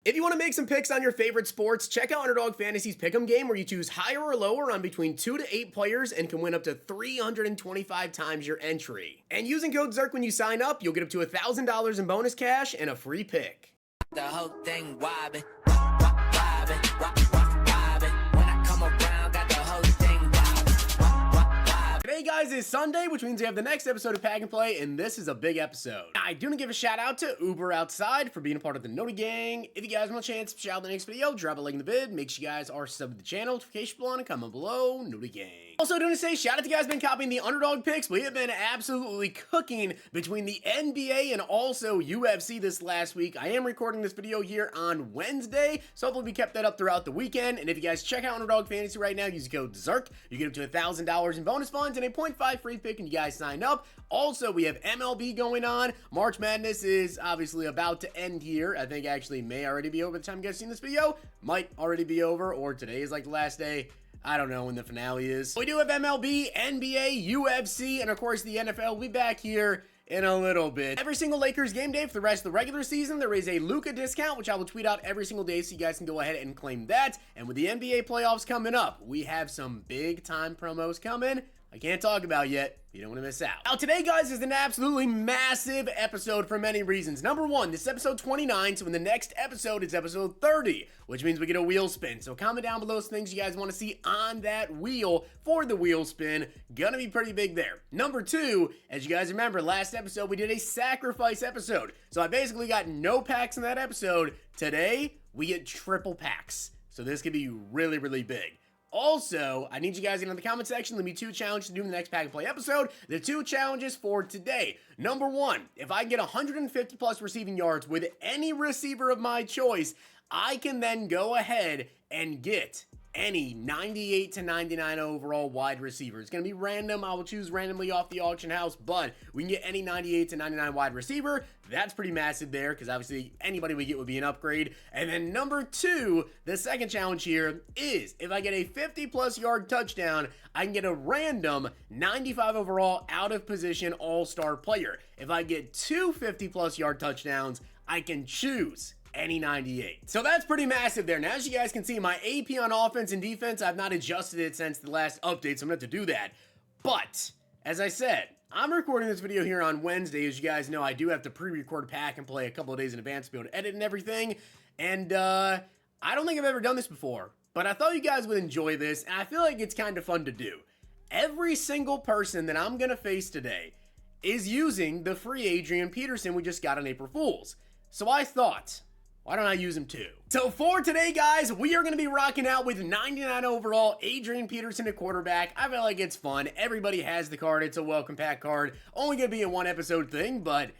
If you want to make some picks on your favorite sports, check out Underdog Fantasy's Pick'em game where you choose higher or lower on between 2 to 8 players and can win up to 325 times your entry. And using code ZERK when you sign up, you'll get up to $1,000 in bonus cash and a free pick. The whole thing wobbin', wobbin', wobbin'. When I come around, got the whole thing wobbin'. Today, guys, is Sunday, which means we have the next episode of Pack and Play, and this is a big episode. I do want to give a shout out to Uber Outside for being a part of the Noti Gang. If you guys want a chance to shout out the next video, drop a like in the vid. Make sure you guys are subbed to the channel, notification bell on, and comment below, Noti Gang. Also, do want to say shout out to you guys been copying the Underdog picks. We have been absolutely cooking between the NBA and also UFC this last week. I am recording this video here on Wednesday, so hopefully we kept that up throughout the weekend. And if you guys check out Underdog Fantasy right now, use the code ZERK. You get up to $1,000 in bonus funds and a 0.5 free pick and you guys sign up. Also, we have MLB going on. March Madness is obviously about to end here. I think actually may already be over by the time you guys seen this video. Might already be over, or today is like the last day. I don't know when the finale is. We do have MLB, NBA, UFC, and of course the NFL. We'll be back here in a little bit. Every single Lakers game day for the rest of the regular season, there is a Luka discount, which I will tweet out every single day so you guys can go ahead and claim that. And with the NBA playoffs coming up, we have some big time promos coming. I can't talk about yet. You don't want to miss out. Now, today, guys, is an absolutely massive episode for many reasons. Number one, this is episode 29, so in the next episode, it's episode 30, which means we get a wheel spin. So comment down below some things you guys want to see on that wheel for the wheel spin. Gonna be pretty big there. Number two, as you guys remember, last episode, we did a sacrifice episode. So I basically got no packs in that episode. Today, we get triple packs. So this could be really, really big. Also, I need you guys to get in the comment section. Leave me 2 challenges to do in the next Pack and Play episode. The 2 challenges for today. Number one, if I get 150 plus receiving yards with any receiver of my choice, I can then go ahead and get any 98 to 99 overall wide receiver. It's going to be random. I will choose randomly off the auction house, but we can get any 98 to 99 wide receiver. That's pretty massive there because obviously anybody we get would be an upgrade. And then number two, the second challenge here is if I get a 50 plus yard touchdown, I can get a random 95 overall out of position all-star player. If I get 250 plus yard touchdowns, I can choose any 98. So that's pretty massive there. Now, as you guys can see, my AP on offense and defense, I've not adjusted it since the last update, so I'm going to have to do that. But, as I said, I'm recording this video here on Wednesday. As you guys know, I do have to pre-record a Pack and Play a couple of days in advance to be able to edit and everything. And, I don't think I've ever done this before, but I thought you guys would enjoy this, and I feel like it's kind of fun to do. Every single person that I'm going to face today is using the free Adrian Peterson we just got on April Fool's. So I thought, why don't I use him too? So for today, guys, we are going to be rocking out with 99 overall Adrian Peterson at quarterback. I feel like it's fun. Everybody has the card. It's a welcome pack card. Only going to be a 1 episode thing, but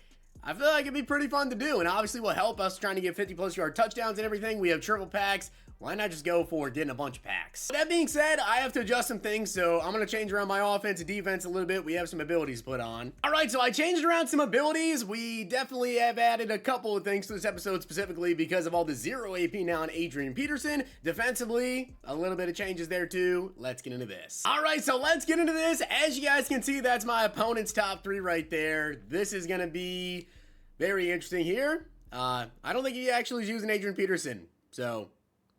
I feel like it'd be pretty fun to do. And obviously will help us trying to get 50 plus yard touchdowns and everything. We have triple packs. Why not just go for getting a bunch of packs? That being said, I have to adjust some things, so I'm going to change around my offense and defense a little bit. We have some abilities put on. All right, so I changed around some abilities. We definitely have added a couple of things to this episode specifically because of all the 0 AP now on Adrian Peterson. Defensively, a little bit of changes there too. Let's get into this. All right, so let's get into this. As you guys can see, that's my opponent's top 3 right there. This is going to be very interesting here. I don't think he actually is using Adrian Peterson, so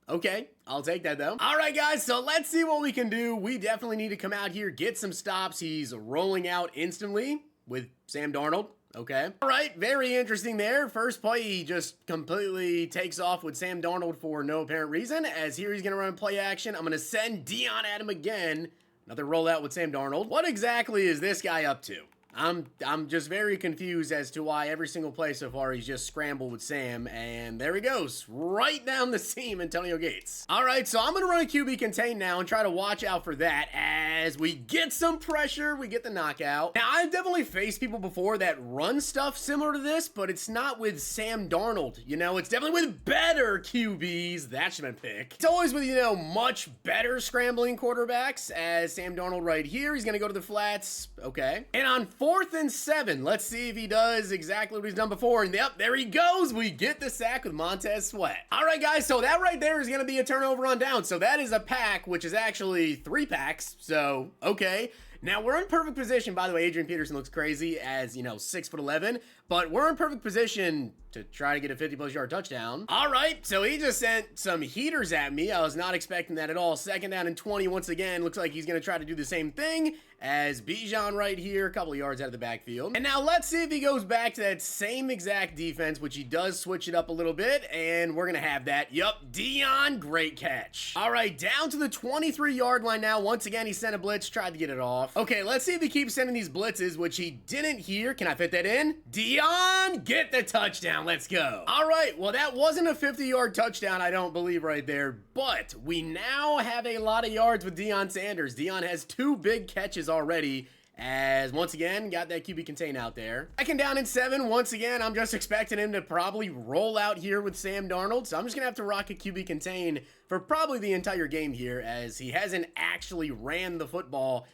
okay, I'll take that though. All right, guys, so let's see what we can do. We definitely need to come out here, get some stops. He's rolling out instantly with Sam Darnold. Okay. All right, very interesting there. First play, he just completely takes off with Sam Darnold for no apparent reason. As here, he's going to run play action. I'm going to send Dion at him again. Another rollout with Sam Darnold. What exactly is this guy up to? I'm just very confused as to why every single play so far he's just scrambled with Sam, and there he goes, right down the seam, Antonio Gates. All right, so I'm going to run a QB contain now and try to watch out for that as we get some pressure, we get the knockout. Now, I've definitely faced people before that run stuff similar to this, but it's not with Sam Darnold, you know, it's definitely with better QBs. That should have been picked. It's always with, you know, much better scrambling quarterbacks, as Sam Darnold right here, he's going to go to the flats, okay. And on 4th and 7. Let's see if he does exactly what he's done before. And yep, there he goes. We get the sack with Montez Sweat. All right, guys. So that right there is going to be a turnover on down. So that is a pack, which is actually 3 packs. So, okay. Now, we're in perfect position. By the way, Adrian Peterson looks crazy as, you know, 6'11", but we're in perfect position to try to get a 50-plus yard touchdown. All right, so he just sent some heaters at me. I was not expecting that at all. Second down and 20 once again. Looks like he's going to try to do the same thing as Bijan right here, a couple of yards out of the backfield. And now let's see if he goes back to that same exact defense, which he does switch it up a little bit, and we're going to have that. Yup, Dion, great catch. All right, down to the 23-yard line now. Once again, he sent a blitz, tried to get it off. Okay, let's see if he keeps sending these blitzes, which he didn't here. Can I fit that in? Dion, get the touchdown. Let's go. All right, well, that wasn't a 50-yard touchdown, I don't believe right there, but we now have a lot of yards with Deion Sanders. Dion has 2 big catches already, as once again got that QB contain out there. Second down and 7. Once again, I'm just expecting him to probably roll out here with Sam Darnold, so I'm just gonna have to rock a QB contain for probably the entire game here, as he hasn't actually ran the football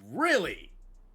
really.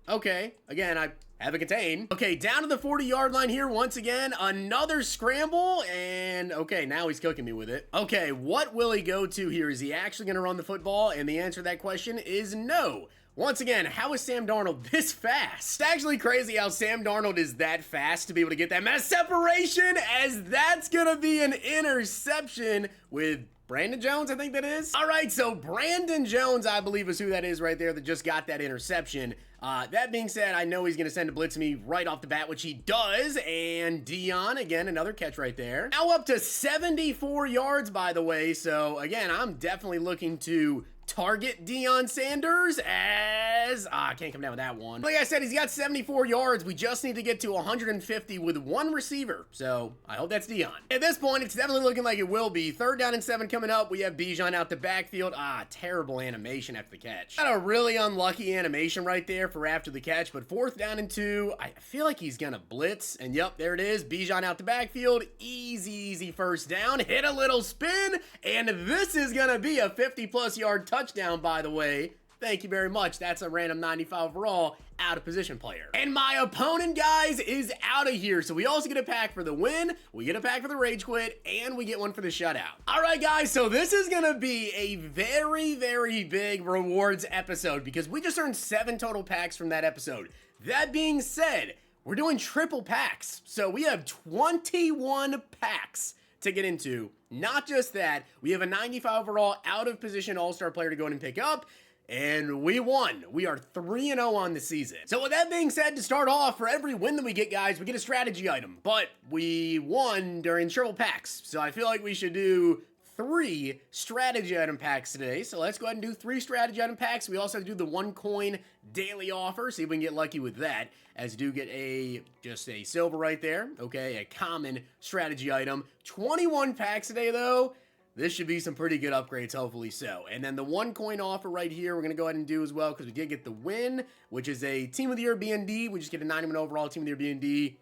Okay, again, I have a contain. Okay, down to the 40-yard line here once again. Another scramble, and okay, now he's cooking me with it. Okay, what will he go to here? Is he actually going to run the football? And the answer to that question is no. Once again, how is Sam Darnold this fast? It's actually crazy how Sam Darnold is that fast to be able to get that mass separation, as that's going to be an interception with Brandon Jones, I think that is. All right, so Brandon Jones, I believe, is who that is right there that just got that interception. That being said, I know he's going to send a blitz to me right off the bat, which he does. And Dion, again, another catch right there. Now up to 74 yards, by the way. So, again, I'm definitely looking to target Deion Sanders as... I can't come down with that one. Like I said, he's got 74 yards. We just need to get to 150 with 1 receiver. So, I hope that's Deion. At this point, it's definitely looking like it will be. Third down and 7 coming up. We have Bijan out the backfield. Terrible animation after the catch. Got a really unlucky animation right there for after the catch, but 4th down and 2. I feel like he's gonna blitz, and yep, there it is. Bijan out the backfield. Easy first down. Hit a little spin, and this is gonna be a 50-plus yard touchdown, by the way. Thank you very much. That's a random 95 overall out of position player. And my opponent, guys, is out of here. So we also get a pack for the win, we get a pack for the rage quit, and we get one for the shutout. All right, guys, so this is gonna be a very big rewards episode because we just earned 7 total packs from that episode. That being said, we're doing triple packs. So we have 21 packs to get into. Not just that, we have a 95 overall out of position all-star player to go in and pick up, and we won. We are 3-0 on the season. So with that being said, to start off, for every win that we get, guys, we get a strategy item, but we won during triple packs, so I feel like we should do 3 strategy item packs today. So let's go ahead and do 3 strategy item packs. We also have to do the 1 coin daily offer, see if we can get lucky with that, as do get just a silver right there. Okay, a common strategy item. 21 packs today, though. This should be some pretty good upgrades, hopefully so. And then the 1 coin offer right here, we're going to go ahead and do as well, because we did get the win, which is a Team of the Year BND. We just get a 91 overall Team of the Year BND.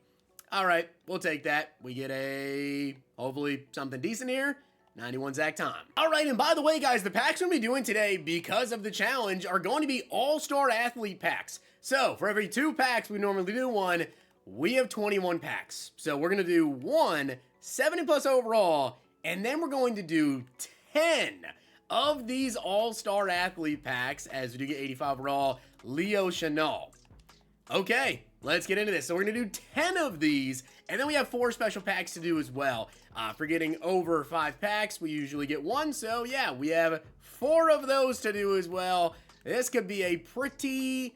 All right, we'll take that. We get a, hopefully, something decent here. 91 Zach Tom. All right, and by the way, guys, the packs we're going to be doing today, because of the challenge, are going to be all-star athlete packs. So, for every 2 packs we normally do one, we have 21 packs. So, we're going to do 1 70-plus overall, and then we're going to do 10 of these all-star athlete packs, as we do get 85 overall, Leo Chenal. Okay, let's get into this. So we're going to do 10 of these, and then we have 4 special packs to do as well. For getting over 5 packs, we usually get 1, so yeah, we have 4 of those to do as well. This could be a pretty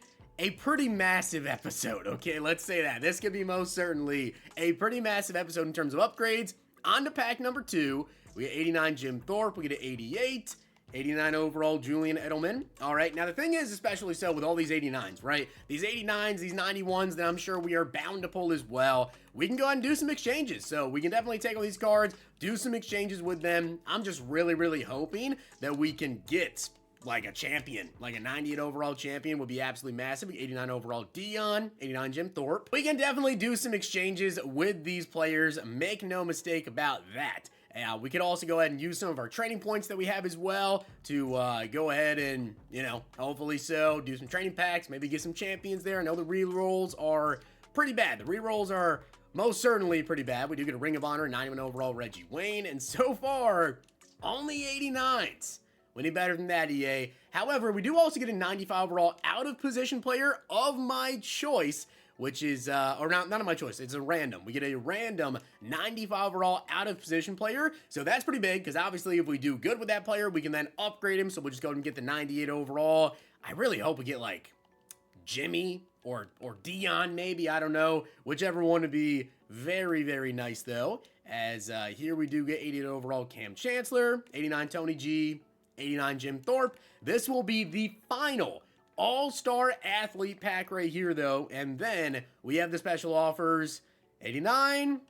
massive episode, okay? Let's say that. This could be most certainly a pretty massive episode in terms of upgrades. On to pack number 2, we get 89 Jim Thorpe, we get an 88, 89 overall Julian Edelman. All right, now the thing is, especially so with all these 89s, right? These 89s, these 91s that I'm sure we are bound to pull as well. We can go ahead and do some exchanges. So we can definitely take all these cards, do some exchanges with them. I'm just really hoping that we can get like a champion, like a 98 overall champion would be absolutely massive. 89 overall Dion, 89 Jim Thorpe. We can definitely do some exchanges with these players. Make no mistake about that. We could also go ahead and use some of our training points that we have as well to go ahead and, you know, hopefully so, do some training packs, maybe get some champions there. I know the rerolls are pretty bad. The rerolls are most certainly pretty bad. We do get a Ring of Honor, 91 overall Reggie Wayne, and so far, only 89s. We need better than that, EA. However, we do also get a 95 overall out of position player of my choice, which is, or not of my choice, it's a random. We get a random 95 overall out of position player, so that's pretty big, because obviously if we do good with that player, we can then upgrade him, so we'll just go ahead and get the 98 overall. I really hope we get, like, Jimmy or Dion, maybe, I don't know, whichever one would be very, very nice, though, as here we do get 88 overall Cam Chancellor, 89 Tony G, 89 Jim Thorpe. This will be the final all-star athlete pack right here, though, and then we have the special offers. 89.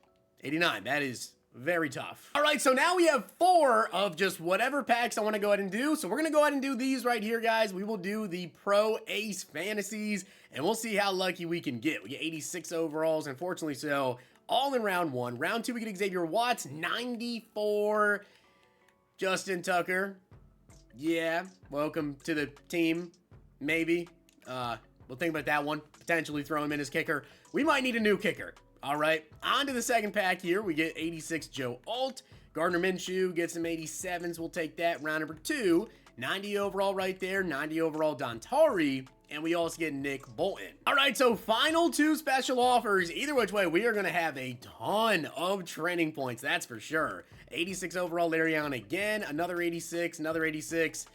That is very tough. All right, so now we have 4 of just whatever packs I want to go ahead and do. So we're going to go ahead and do these right here, guys. We will do the Pro Ace Fantasies, and we'll see how lucky we can get. We get 86 overalls, unfortunately, so all in round 1. Round 2, we get Xavier Watts, 94. Justin Tucker. Yeah, welcome to the team. Maybe. We'll think about that one. Potentially throw him in as kicker. We might need a new kicker. All right, on to the second pack here. We get 86 Joe Alt. Gardner Minshew gets some 87s. We'll take that. Round number 2. 90 overall right there. 90 overall Dontari. And we also get Nick Bolton. All right, so final 2 special offers. Either which way, we are going to have a ton of training points. That's for sure. 86 overall Larion again. Another 86. Another 86.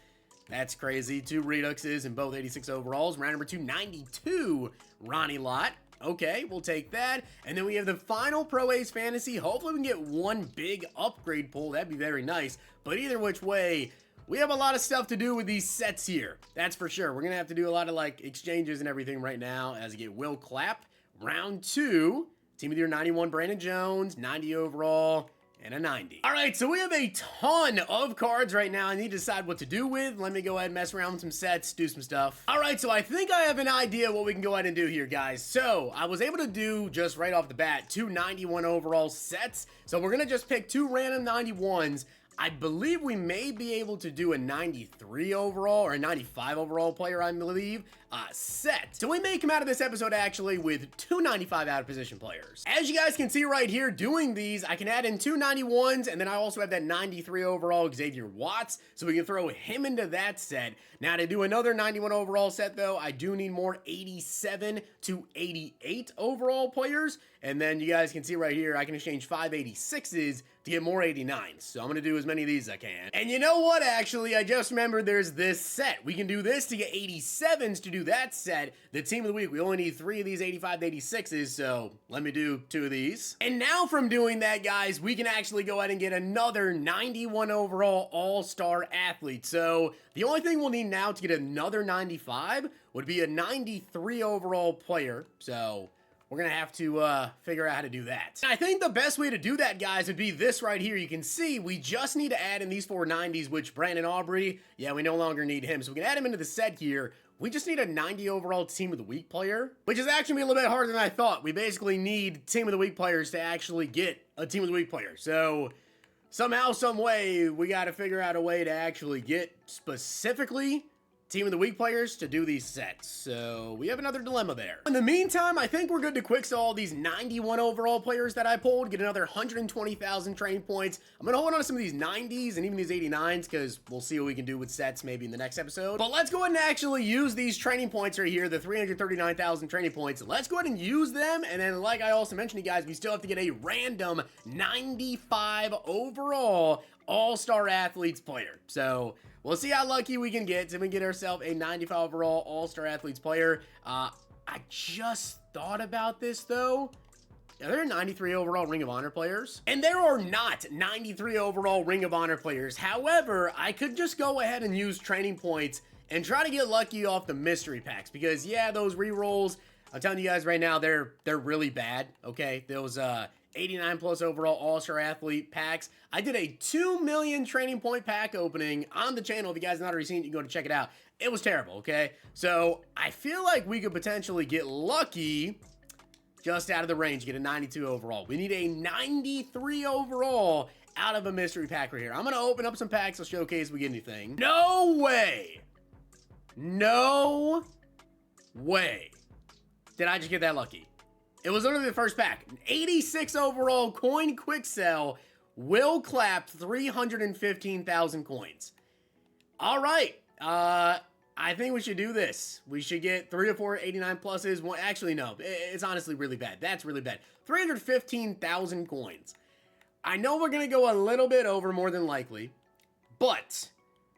That's crazy. 2 Reduxes and both 86 overalls. Round number 2, 92 Ronnie Lott. Okay, we'll take that. And then we have the final Pro Ace Fantasy. Hopefully we can get one big upgrade pull. That'd be very nice. But either which way, we have a lot of stuff to do with these sets here. That's for sure. We're going to have to do a lot of like exchanges and everything right now as we get Will Clapp. Round 2, Team of the Year 91 Brandon Jones, 90 overall. And a 90. All right, so we have a ton of cards right now I need to decide what to do with. Let me go ahead and mess around with some sets, do some stuff. All right, so I think I have an idea what we can go ahead and do here, guys. So I was able to do, just right off the bat, 2 91 overall sets. So we're going to just pick 2 random 91s. I believe we may be able to do a 93 overall or a 95 overall player, I believe, set. So we may come out of this episode actually with 2 95 out of position players. As you guys can see right here, doing these, I can add in 2 91s, and then I also have that 93 overall Xavier Watts, so we can throw him into that set. Now to do another 91 overall set though, I do need more 87 to 88 overall players, and then you guys can see right here, I can exchange 5 86s to get more 89s. So I'm going to do as many of these as I can. And you know what, actually, I just remembered there's this set. We can do this to get 87s to do that set. The Team of the Week, we only need 3 of these 85 to 86s, so let me do 2 of these. And now from doing that, guys, we can actually go ahead and get another 91 overall all-star athlete. So the only thing we'll need now to get another 95 would be a 93 overall player. So we're going to have to figure out how to do that. And I think the best way to do that, guys, would be this right here. You can see we just need to add in these 4 90s, which Brandon Aubrey, yeah, we no longer need him. So we can add him into the set here. We just need a 90 overall Team of the Week player, which is actually a little bit harder than I thought. We basically need Team of the Week players to actually get a Team of the Week player. So somehow, some way, we got to figure out a way to actually get specifically Team of the Week players to do these sets. So we have another dilemma there. In the meantime, I think we're good to quick sell all these 91 overall players that I pulled, get another 120,000 training points. I'm going to hold on to some of these 90s and even these 89s because we'll see what we can do with sets maybe in the next episode. But let's go ahead and actually use these training points right here, the 339,000 training points. Let's go ahead and use them. And then like I also mentioned to you guys, we still have to get a random 95 overall all-star athletes player. So we'll see how lucky we can get to get ourselves a 95 overall all-star athletes player. I just thought about this though. Are there 93 overall Ring of Honor players? And there are not 93 overall Ring of Honor players. However, I could just go ahead and use training points and try to get lucky off the mystery packs because yeah, those rerolls, I'm telling you guys right now, they're really bad. Okay, those 89 plus overall all-star athlete packs. I did a 2 million training point pack opening on the channel. If you guys have not already seen it, you can go to check it out. It was terrible, okay? So I feel like we could potentially get lucky just out of the range, get a 92 overall. We need a 93 overall out of a mystery pack right here. I'm going to open up some packs. I'll showcase if we get anything. No way. No way did I just get that lucky. It was literally the first pack. 86 overall coin quick sell. Will Clapp 315,000 coins. All right. I think we should do this. We should get 3 or 4 89 pluses. Well, actually, no. It's honestly really bad. That's really bad. 315,000 coins. I know we're going to go a little bit over more than likely, but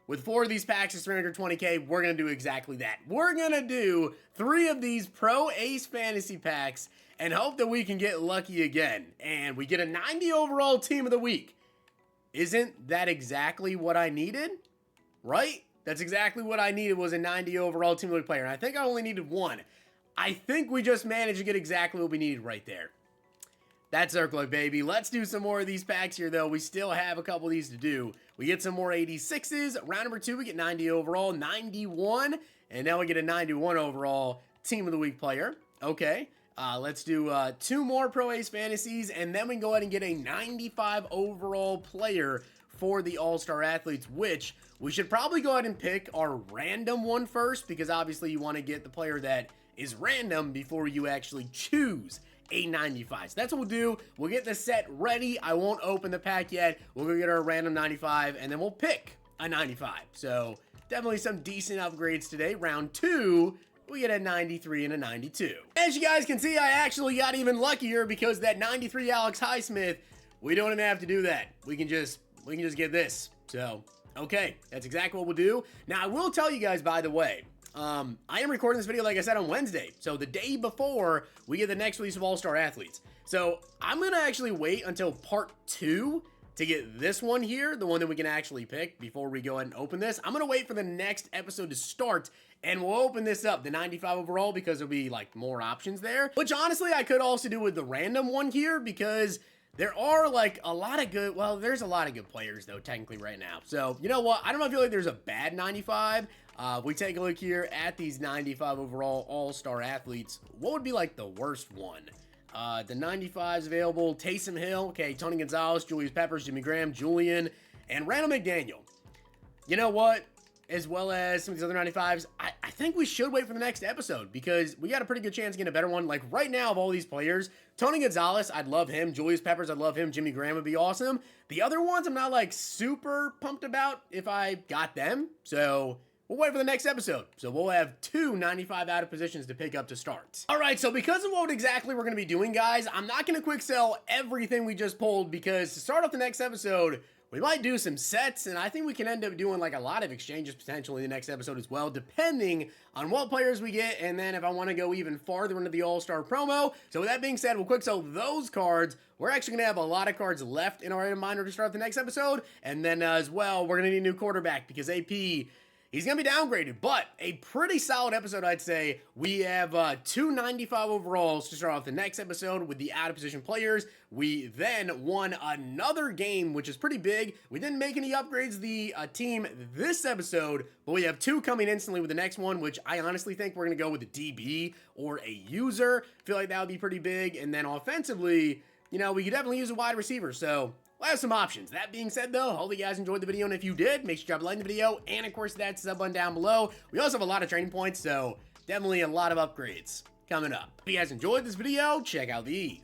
with 4 of these packs is 320k, we're going to do exactly that. We're going to do 3 of these Pro Ace Fantasy packs and hope that we can get lucky again. And we get a 90 overall team of the week. Isn't that exactly what I needed? Right? That's exactly what I needed, was a 90 overall team of the week player. And I think I only needed 1. I think we just managed to get exactly what we needed right there. That's Zirksee, baby. Let's do some more of these packs here, though. We still have a couple of these to do. We get some more 86s. Round number 2, we get 90 overall, 91. And now we get a 91 overall team of the week player. Okay. Let's do 2 more Pro Ace Fantasies, and then we can go ahead and get a 95 overall player for the All-Star Athletes, which we should probably go ahead and pick our random one first, because obviously you want to get the player that is random before you actually choose a 95. So that's what we'll do. We'll get the set ready. I won't open the pack yet. We'll go get our random 95, and then we'll pick a 95. So definitely some decent upgrades today. Round 2, we get a 93 and a 92. As you guys can see, I actually got even luckier, because that 93 Alex Highsmith, we don't even have to do that. We can just get this. So, okay, that's exactly what we'll do. Now, I will tell you guys, by the way, I am recording this video, like I said, on Wednesday. So the day before we get the next release of All-Star Athletes. So I'm going to actually wait until part 2 to get this one here, the one that we can actually pick, before we go ahead and open this. I'm going to wait for the next episode to start, and we'll open this up, the 95 overall, because there'll be like more options there. Which honestly, I could also do with the random one here, because there are like a lot of good, well, there's a lot of good players though, technically right now. So, you know what? I don't feel like there's a bad 95. We take a look here at these 95 overall All-Star Athletes. What would be like the worst one? The 95s available: Taysom Hill, okay, Tony Gonzalez, Julius Peppers, Jimmy Graham, Julian, and Randall McDaniel. You know what? As well as some of these other 95s, I think we should wait for the next episode, because we got a pretty good chance of getting a better one. Like right now, of all these players, Tony Gonzalez, I'd love him. Julius Peppers, I'd love him. Jimmy Graham would be awesome. The other ones, I'm not like super pumped about if I got them. So we'll wait for the next episode. So we'll have 2 95 out of positions to pick up to start. All right, so because of what exactly we're going to be doing, guys, I'm not going to quick sell everything we just pulled, because to start off the next episode, we might do some sets, and I think we can end up doing like a lot of exchanges potentially in the next episode as well, depending on what players we get, and then if I want to go even farther into the All-Star promo. So with that being said, we'll quick sell those cards. We're actually going to have a lot of cards left in our item binder to start the next episode, and then as well, we're going to need a new quarterback, because AP, he's going to be downgraded, but a pretty solid episode, I'd say. We have 2 95 overalls to start off the next episode with the out-of-position players. We then won another game, which is pretty big. We didn't make any upgrades the team this episode, but we have 2 coming instantly with the next one, which I honestly think we're going to go with a DB or a user. Feel like that would be pretty big. And then offensively, you know, we could definitely use a wide receiver, so we'll have some options. That being said, though, hope you guys enjoyed the video, and if you did, make sure you drop a like in the video, and of course, that sub button down below. We also have a lot of training points, so definitely a lot of upgrades coming up. If you guys enjoyed this video, check out these.